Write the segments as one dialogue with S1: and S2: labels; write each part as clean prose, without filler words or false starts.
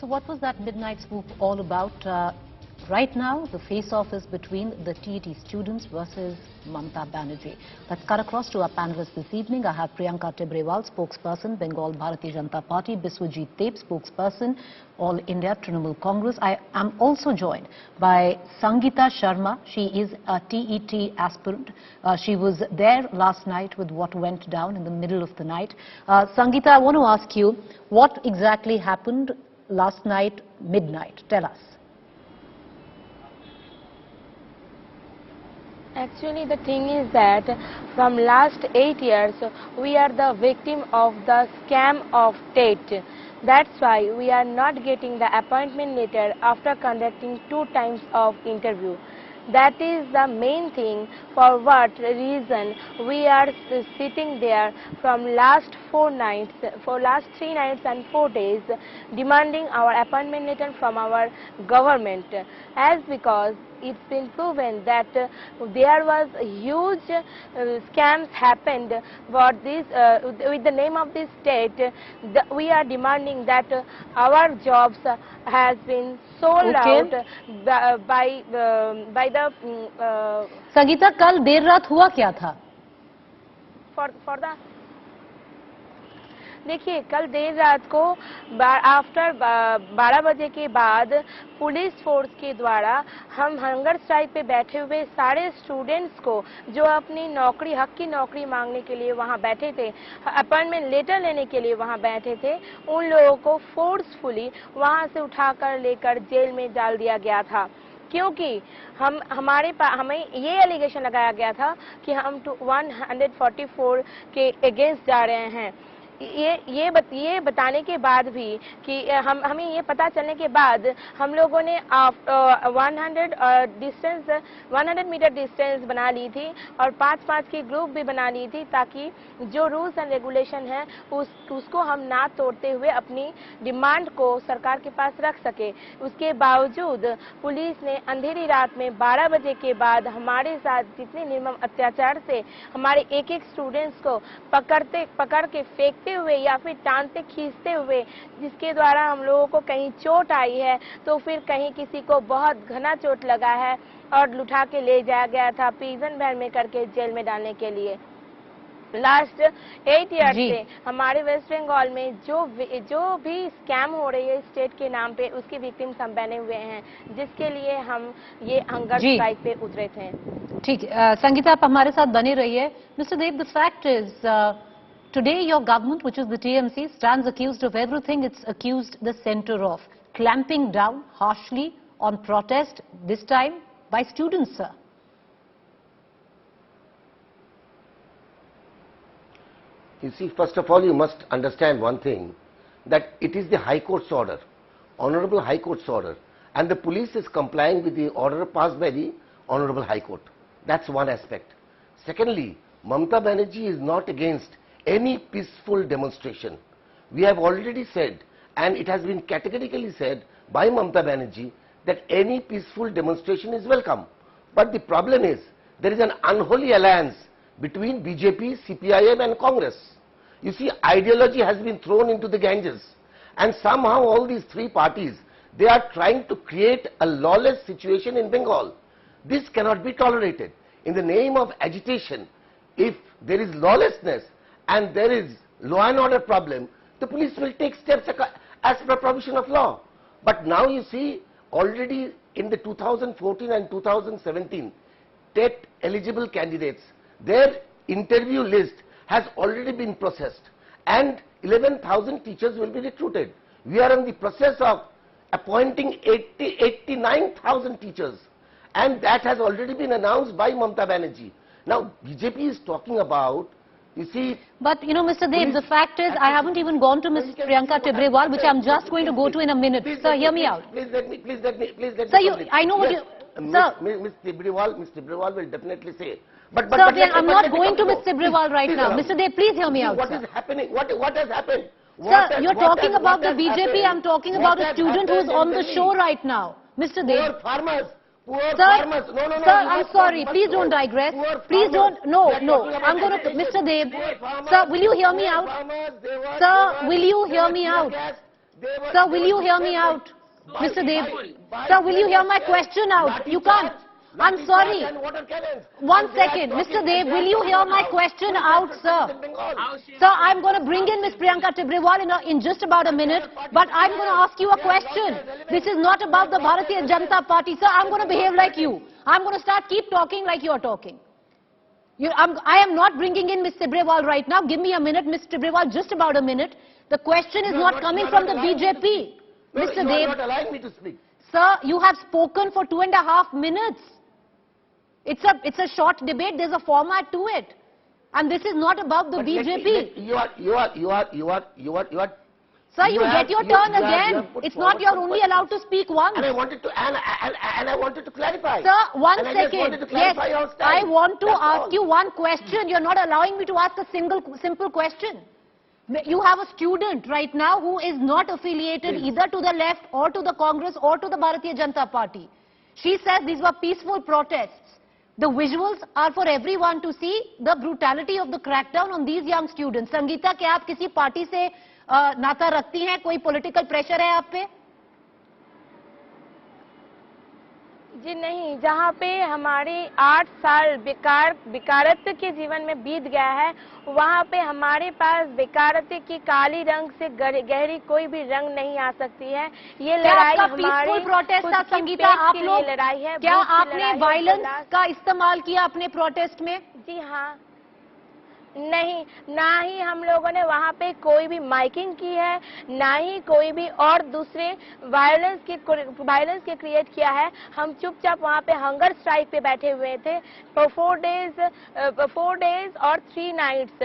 S1: So what was that midnight swoop all about? Right now, the face-off is between the TET students versus Mamata Banerjee. Let's cut across to our panelists this evening. I have Priyanka Tibrewal, spokesperson, Bengal Bharatiya Janata Party, Biswajit Deb, spokesperson, All India Trinamool Congress. I am also joined by Sangeeta Sharma. She is a TET aspirant. She was there last night with what went down in the middle of the night. Sangeeta, I want to ask you, what exactly happened last night, midnight? Tell us.
S2: Actually, the thing is that from last 8 years, we are the victim of the scam of TET. That's why we are not getting the appointment letter after conducting 2 times of interview. That is the main thing for what reason we are sitting there from last 3 nights and 4 days demanding our appointment letter from our government, as because it's been proven that there was huge scams happened for this with the name of this state. We are demanding that our jobs has been sold out by the
S1: Sangeeta, कल देर रात हुआ क्या था?
S2: for the देखिए, कल देर रात को after 12 बजे के बाद पुलिस फोर्स के द्वारा हम हंगर स्ट्राइक पे बैठे हुए सारे स्टूडेंट्स को, जो अपनी नौकरी, हक की नौकरी मांगने के लिए वहां बैठे थे, अपॉइंटमेंट लेटर लेने के लिए वहां बैठे थे, उन लोगों को फोर्सफुली वहां से उठाकर लेकर जेल में डाल दिया गया था। क्योंकि हमें ये एलिगेशन लगाया गया था कि हम 144 के अगेंस्ट जा रहे हैं। ये बताने के बाद भी कि हमें ये पता चलने के बाद हम लोगों ने 100 मीटर डिस्टेंस बना ली थी और 5-5 की ग्रुप भी बना ली थी, ताकि जो रूल्स एंड रेगुलेशन है उसको हम ना तोड़ते हुए अपनी डिमांड को सरकार के पास रख सके। उसके बावजूद पुलिस ने अंधेरी रात में 12 बजे के बाद हमारे साथ जितने निर्मम अत्याचार से हमारे एक स्टूडेंट्स को पकड़ के फेंकते हुए या फिर टांगते खींचते हुए, जिसके द्वारा हम लोगों को कहीं चोट आई है तो फिर कहीं किसी को बहुत घना चोट लगा है और लुटा के ले जाया गया था प्रिजन वैन में करके जेल में डालने के लिए। लास्ट 8 ईयर से हमारे वेस्ट बंगाल में जो भी स्कैम हो रही है स्टेट के नाम पे, उसके विक्टिम्स हम बने हुए हैं, जिसके लिए हम ये हंगर स्ट्राइक पे उतरे थे।
S1: ठीक है संगीता, आप हमारे साथ बने रहिए। Mister Dev, the fact is today your government, which is the TMC, stands accused of everything it's accused the center of, clamping down harshly on protest, this time by students, sir.
S3: You see, first of all, you must understand one thing, that it is the High Court's order, Honorable High Court's order, and the police is complying with the order passed by the Honorable High Court. That's one aspect. Secondly, Mamata Banerjee is not against any peaceful demonstration. We have already said, and it has been categorically said by Mamata Banerjee, that any peaceful demonstration is welcome. But the problem is, there is an unholy alliance between BJP, CPIM and Congress. You see, ideology has been thrown into the Ganges, and somehow all these 3 parties, they are trying to create a lawless situation in Bengal. This cannot be tolerated. In the name of agitation, if there is lawlessness and there is law and order problem, the police will take steps as per provision of law. But now you see, already in the 2014 and 2017 TET eligible candidates, their interview list has already been processed and 11,000 teachers will be recruited. We are in the process of appointing 89,000 teachers, and that has already been announced by Mamata Banerjee. Now BJP is talking about, you see,
S1: but you know, Mr. Dev, the fact is, I haven't even gone to Ms. Priyanka Tibrewal, which I'm just going to go to in a minute. Sir, hear me out.
S3: Please let me
S1: Sir, I know what you... Sir,
S3: Ms. Tibrewal will definitely say. But
S1: sir, I'm not going to Ms. Tibrewal right now. Mr. Dev, please hear me out.
S3: What is happening? What has happened?
S1: Sir, you're talking about the BJP. I'm talking about a student who's on the show right now. Mr. Dev.
S3: Poor farmers.
S1: Sir, sir, I'm sorry. Please don't digress. Please don't. No. I'm going to. Mr. Dev. Sir, will you hear me out? Sir, will you hear me out? Sir, will you hear me out? Mr. Dev. Sir, will you hear my question out? You can't. I'm sorry. One second. Mr. Dev, will you hear my question out, sir? Sir, I'm going to bring in Ms. Priyanka Tibrewal in just about a minute, but I'm going to ask you a question. This is not about the Bharatiya Janata Party, sir. I'm going to behave like you. I'm going to keep talking like you're talking. I am not bringing in Ms. Tibrewal right now. Give me a minute, Ms. Tibrewal, just about a minute. The question is not coming from the BJP. Mr. Dev,
S3: you are not allowing me to speak.
S1: Sir, you have spoken for 2.5 minutes. It's a short debate. There's a format to it, and this is not about the BJP. Sir, you get your turn again. It's not you're only allowed to speak once.
S3: And I wanted to clarify.
S1: Sir, one second. Yes, I want to ask you one question. You're not allowing me to ask a simple question. You have a student right now who is not affiliated either to the left or to the Congress or to the Bharatiya Janata Party. She says these were peaceful protests. The visuals are for everyone to see the brutality of the crackdown on these young students. Sangeeta, क्या आप किसी party से नाता रखती हैं? कोई political pressure है आप पे?
S2: जी नहीं, जहाँ पे हमारे 8 साल बेकारत्व के जीवन में बीत गया है, वहाँ पे हमारे पास बेकारत्व की काली रंग से गहरी कोई भी रंग नहीं आ सकती है। ये लड़ाई हमारे
S1: प्रोटेस्ट था संगीता, आप लोग
S2: लड़ाई है।
S1: क्या आपने वायलेंस का इस्तेमाल किया अपने प्रोटेस्ट में?
S2: जी हाँ, नहीं, ना ही हम लोगों ने वहाँ पे कोई भी माइकिंग की है, ना ही कोई भी और दूसरे वायलेंस के क्रिएट किया है। हम चुपचाप वहाँ पे हंगर स्ट्राइक पे बैठे हुए थे for 4 days और 3 nights.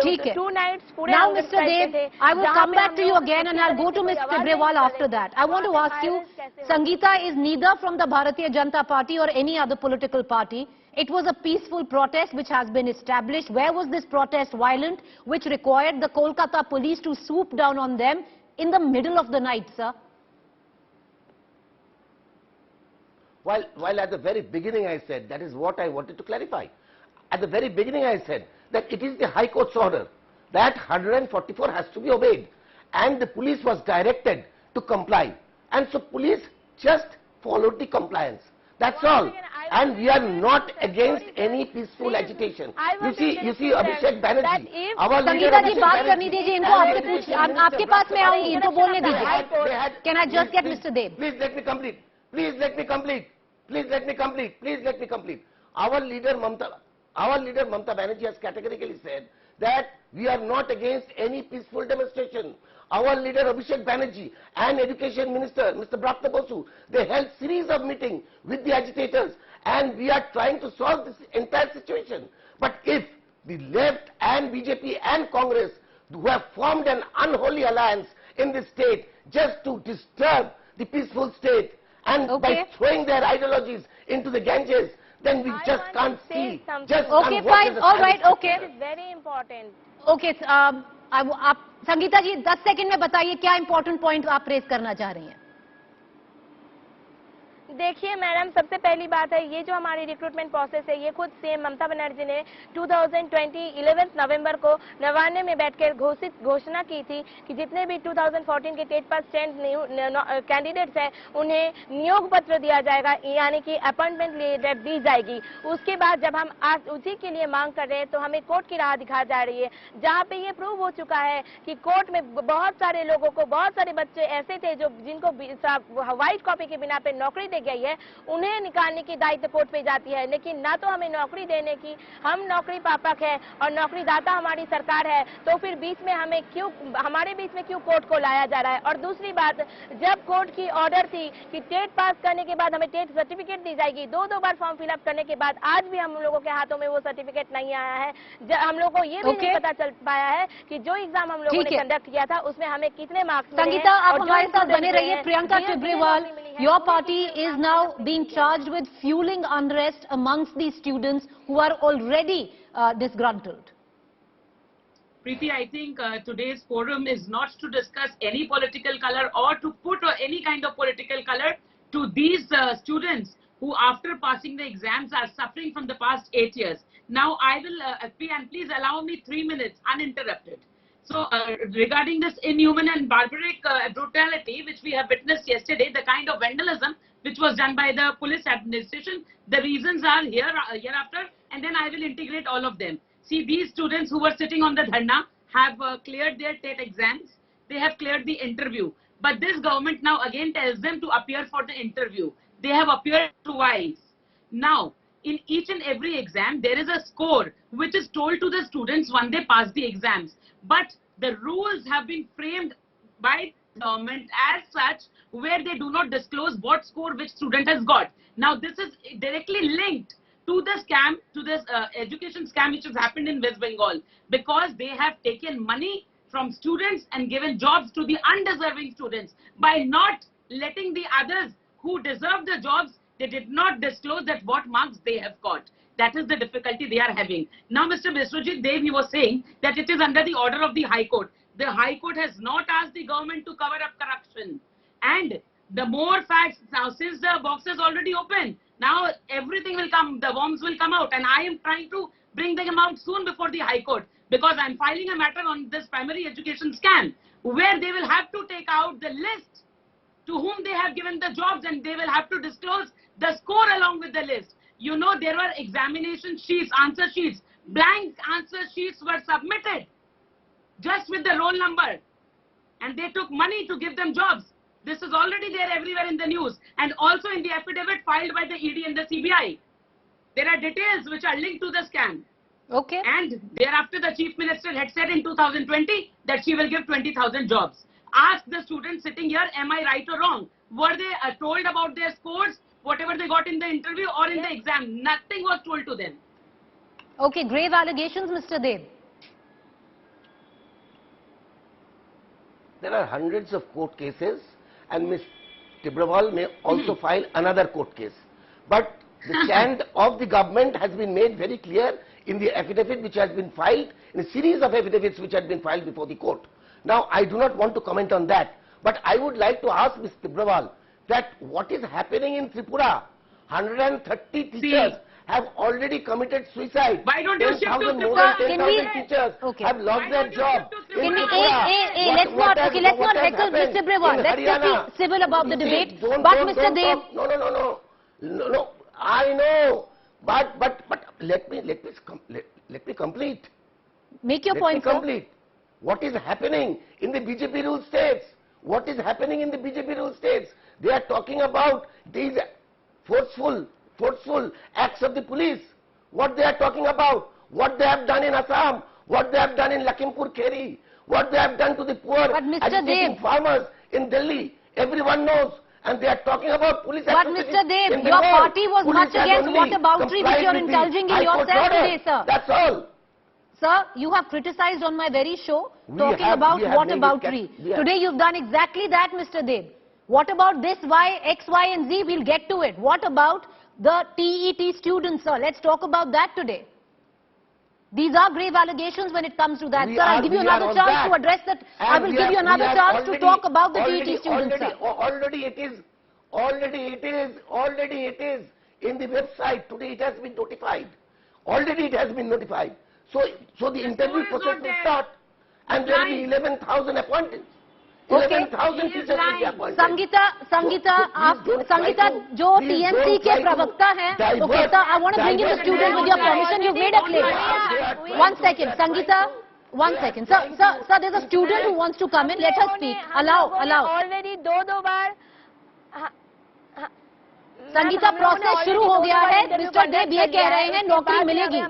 S1: ठीक है.
S2: 2 nights पूरे
S1: Now,
S2: हंगर
S1: Mr.
S2: स्ट्राइक पे थे।
S1: I will come back to you again and I'll go to Ms. Tibrewal after that. I want to ask you, Sangeeta is neither from the Bharatiya Janata Party or any other political party. It was a peaceful protest which has been established. Where was this protest violent, which required the Kolkata police to swoop down on them in the middle of the night, sir?
S3: While at the very beginning I said, that is what I wanted to clarify. At the very beginning I said that it is the High Court's order that 144 has to be obeyed, and the police was directed to comply. And so police just followed the compliance. That's all. And we are not against any peaceful agitation. You see, Abhishek Banerjee, our leader
S1: Sangeeta जी बात करनी दीजिए इनको, आपके पास में आऊंगी, इनको बोलने दीजिए. Can I just get Mr. Dev?
S3: Please let me complete. Please let me complete. Please let me complete. Please let me complete. Our leader Mamata Banerjee has categorically said that we are not against any peaceful demonstration. Our leader Abhishek Banerjee and Education Minister Mr. Brapta Bosu, they held series of meetings with the agitators, and we are trying to solve this entire situation. But if the left and BJP and Congress, who have formed an unholy alliance in this state just to disturb the peaceful state, and by throwing their ideologies into the Ganges, then we just can't see.
S1: Okay, fine. All right. Okay.
S2: It is very important.
S1: Okay. आप संगीता जी 10 second में बताइए क्या important point आप raise करना चाह रही हैं?
S2: देखिए मैडम, सबसे पहली बात है, ये जो हमारी रिक्रूटमेंट प्रोसेस है, ये खुद सीएम ममता बनर्जी ने 2020 11 नवंबर को नवान्ने में बैठकर घोषणा की थी कि जितने भी 2014 के टेट पास कैंडिडेट्स हैं उन्हें नियोग पत्र दिया जाएगा, यानी कि अपॉइंटमेंट लेटर दी जाएगी। उसके बाद जब हम आज उसी के लिए मांग कर रहे हैं तो हमें कोर्ट की राह दिखा जा रही है, जहाँ पे ये प्रूव हो चुका है कि कोर्ट में बहुत सारे लोगों को, बहुत सारे बच्चे ऐसे थे जिनको व्हाइट कॉपी के बिना पे नौकरी गई है, उन्हें निकालने की दायित्व कोर्ट पे जाती है। लेकिन ना तो हमें नौकरी देने की, हम नौकरी पापक है और नौकरी दाता हमारी सरकार है, तो फिर बीच में हमारे बीच में क्यों कोर्ट को लाया जा रहा है। और दूसरी बात, जब कोर्ट की ऑर्डर थी कि टेट पास करने के बाद हमें टेट सर्टिफिकेट दी जाएगी, दो बार फॉर्म फिलअप करने के बाद आज भी हम लोगों के हाथों में वो सर्टिफिकेट नहीं आया है। हम लोगों को ये भी नहीं पता चल पाया है कि जो एग्जाम हम लोगों ने कंडक्ट किया था उसमें हमें कितने मार्क्स मिले।
S1: संगीता, आप हमारे साथ बने रहिए। Priyanka Tibrewal, your party is now being charged with fueling unrest amongst these students who are already disgruntled.
S4: Preeti, I think today's forum is not to discuss any political color or to put any kind of political color to these students who after passing the exams are suffering from the past 8 years. Now I will, and please allow me 3 minutes uninterrupted. So regarding this inhuman and barbaric brutality which we have witnessed yesterday, the kind of vandalism which was done by the police administration, the reasons are hereafter, and then I will integrate all of them. See, these students who were sitting on the dharna have cleared their TET exams. They have cleared the interview. But this government now again tells them to appear for the interview. They have appeared twice. Now, in each and every exam, there is a score which is told to the students when they pass the exams. But the rules have been framed by the government as such where they do not disclose what score which student has got. Now, this is directly linked to the scam, to this education scam which has happened in West Bengal, because they have taken money from students and given jobs to the undeserving students. By not letting the others who deserve the jobs, they did not disclose that what marks they have got. That is the difficulty they are having. Now, Mr. Biswajit Dev, he was saying that it is under the order of the High Court. The High Court has not asked the government to cover up corruption. And the more facts, now since the box is already open, now everything will come, the worms will come out. And I am trying to bring them out soon before the High Court, because I am filing a matter on this primary education scam, where they will have to take out the list to whom they have given the jobs, and they will have to disclose the score along with the list. You know, there were examination sheets, answer sheets, blank answer sheets were submitted just with the roll number, and they took money to give them jobs. This is already there everywhere in the news, and also in the affidavit filed by the ED and the CBI. There are details which are linked to the scam.
S1: Okay.
S4: And thereafter, the Chief Minister had said in 2020 that she will give 20,000 jobs. Ask the students sitting here, am I right or wrong? Were they told about their scores, whatever they got in the interview or in the exam? Nothing was told to them.
S1: Okay, grave allegations, Mr. Dev.
S3: There are hundreds of court cases, and Ms. Tibrawal may also file another court case. But the stand of the government has been made very clear in the affidavit which has been filed, in a series of affidavits which had been filed before the court. Now, I do not want to comment on that, but I would like to ask Ms. Tibrawal that what is happening in Tripura? 130 teachers have already committed suicide.
S4: Why don't you shift to
S3: More
S4: Tripura?
S3: than 10,000 teachers have lost their job.
S1: Let's not heckle Mr. Tibrawal. Let's just be civil about the debate. But Mr. Dev,
S3: No, I know, but let me complete.
S1: Make your point, sir.
S3: What is happening in the BJP ruled states? What is happening in the BJP ruled states? They are talking about these forceful acts of the police. What they are talking about? What they have done in Assam? What they have done in Lakhimpur Kheri? What they have done to the poor agitating farmers in Delhi? Everyone knows. And they are talking about police atrocities.
S1: But Mr. Dev, your party was much against whataboutery which you are indulging in yourself today, sir.
S3: That's all.
S1: Sir, you have criticized on my very show talking about whataboutery. Today you've done exactly that, Mr. Dev. What about this X, Y and Z? We'll get to it. What about the TET students, sir? Let's talk about that today. These are grave allegations when it comes to that. Sir, I'll give you another chance to address that. I will give you another chance to talk about the TET students, sir.
S3: Already it is in the website. Today it has been notified. Already it has been notified. So the interview process will start, and there will be 11,000 appointments. 11,000 teachers will be appointed.
S1: Sangeeta जो TMC के प्रवक्ता हैं, तो कहता, I want to bring in the student with your permission. You've made a claim. 1 second, Sangeeta. 1 second. Sir, there's a student who wants to come in. Let her speak. Allow.
S2: Already दो बार
S1: Sangeeta, process शुरू हो गया है. Mister देव ये कह रहे हैं नौकरी मिलेगी.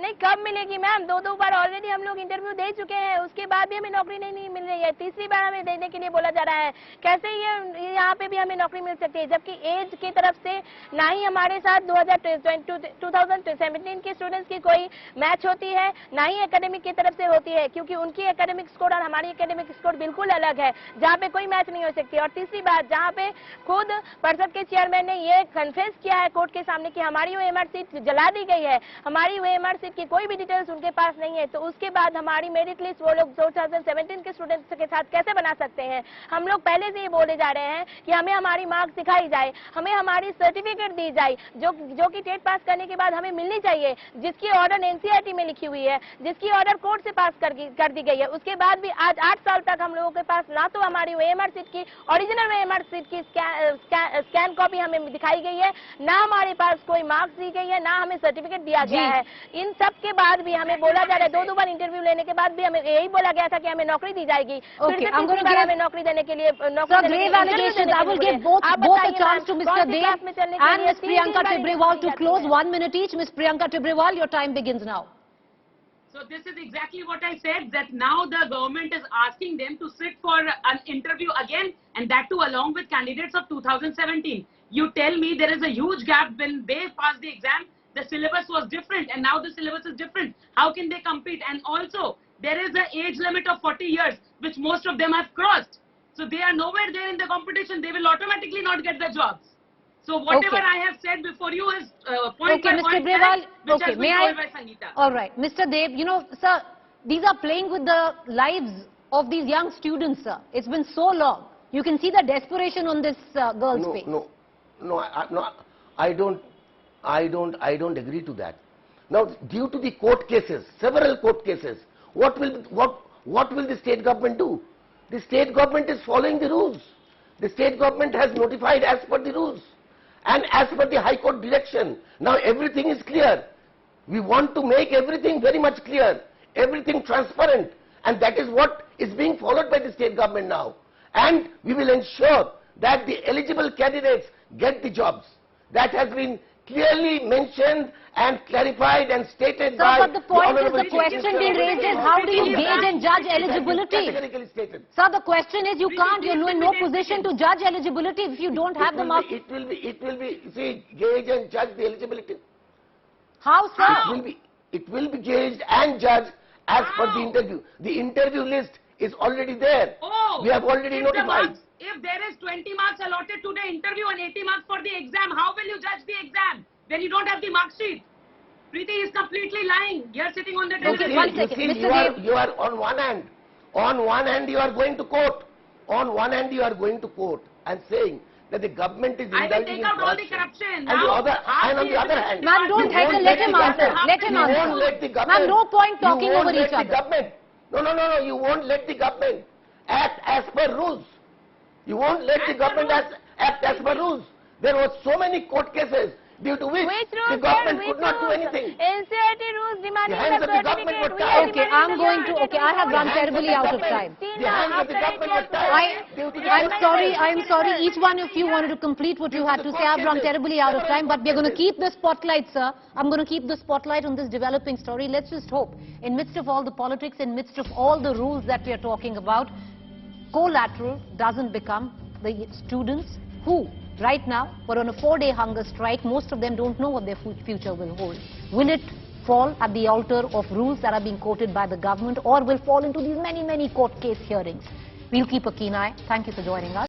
S2: नहीं, कब मिलेगी मैम? दो बार ऑलरेडी हम लोग इंटरव्यू दे चुके हैं, उसके बाद भी हमें नौकरी नहीं मिल रही है. तीसरी बार हमें देने के लिए बोला जा रहा है. कैसे ये यहाँ पे भी हमें नौकरी मिल सकती है, जबकि एज की तरफ से ना ही हमारे साथ 2017 के स्टूडेंट्स की कोई मैच होती है, ना ही एकेडमिक की तरफ से होती है, क्योंकि उनकी एकेडमिक स्कोर और हमारी एकेडमिक स्कोर बिल्कुल अलग है, जहाँ पे कोई मैच नहीं हो सकती. और तीसरी बात, जहाँ पे खुद परिषद के चेयरमैन ने ये कन्फेस किया है कोर्ट के सामने कि हमारी OMR सीट जला दी गई है, हमारी OMR सीट की कोई भी डिटेल्स उनके पास नहीं है, तो उसके बाद हमारी मेरिट लिस्ट वो लोग 2017 के स्टूडेंट्स के साथ कैसे बना सकते हैं? हम लोग पहले से ही बोले जा रहे हैं कि हमें हमारी मार्क्स दिखाई जाए, हमें हमारी सर्टिफिकेट दी जाए, जो कि टेट पास करने के बाद हमें मिलनी चाहिए, जिसकी ऑर्डर एनसीईआरटी में लिखी हुई है, जिसकी ऑर्डर कोर्ट से पास कर दी गई है। उसके बाद भी आज 8 साल तक हम लोगों के पास ना तो हमारी ओएमआर सीट की ओरिजिनल ओएमआर सीट की स्कैन कॉपी हमें दिखाई गई है, ना हमारे पास कोई मार्क्स दी गई है, ना हमें सर्टिफिकेट दिया गया है। इन सब के बाद भी हमें बोला जा रहा है, 2 बार इंटरव्यू लेने के बाद भी हमें यही बोला गया था कि हमें नौकरी दी जाएगी। फिर से तीसरी बार हमें नौकरी देने के लिए
S1: Priyanka Tibrewal to close 1 minute each. Ms. Priyanka Tibrewal, your time begins now.
S4: So this is exactly what I said, that now the government is asking them to sit for an interview again, and that too along with candidates of 2017. You tell me there is a huge gap. When they passed the exam, the syllabus was different, and now the syllabus is different. How can they compete? And also, there is an age limit of 40 years, which most of them have crossed. So they are nowhere there in the competition. They will automatically not get the jobs. So whatever I have said before you is point by point, which has been told by Sangeeta.
S1: All right, Mr. Dev, you know, sir, these are playing with the lives of these young students, sir. It's been so long. You can see the desperation on this girl's face.
S3: I don't agree to that. Now, due to the court cases, several court cases, what will the state government do? The state government is following the rules. The state government has notified as per the rules and as per the High Court direction. Now everything is clear. We want to make everything very much clear, everything transparent, and that is what is being followed by the state government now. And we will ensure that the eligible candidates get the jobs. That has been clearly mentioned and clarified and stated by
S1: but the point is, the question being raised is, how do you gauge and judge eligibility? Sir, the question is, you're in no position to judge eligibility if you don't have the marks.
S3: It will be, see, gauge and judge the eligibility.
S1: How, sir?
S3: It will be gauged and judged as per the interview. The interview list is already there.
S4: Oh,
S3: we have already notified.
S4: If there is 20 marks allotted to the interview and 80 marks for the exam, how will you judge the exam when you don't have the mark sheet? Preeti is completely lying. You are sitting on the television.
S3: You are on one hand you are going to court. On one hand you are going to court and saying that the government is indulging in corruption.
S4: I will take out all the corruption.
S3: And on the other hand,
S1: ma'am, don't heckle, let him answer. Let him answer.
S3: You won't let the government.
S1: Ma'am, no point talking over each other.
S3: No, you won't let the government act as per rules. You won't let the government act as per rules. There were so many court cases due to which the government could not do anything.
S2: NCERT rules demanding
S3: the hands of the government were tied.
S1: Okay, I have run terribly out of time.
S3: The hands of the government were tied.
S1: I'm sorry, each one of you wanted to complete what you had to say. I've run terribly out of time, but we're going to keep the spotlight, sir. I'm going to keep the spotlight on this developing story. Let's just hope, in midst of all the politics, in midst of all the rules that we are talking about, collateral doesn't become the students who right now were on a 4-day hunger strike. Most of them don't know what their future will hold. Will it fall at the altar of rules that are being quoted by the government, or will fall into these many court case hearings? We'll keep a keen eye. Thank you for joining us.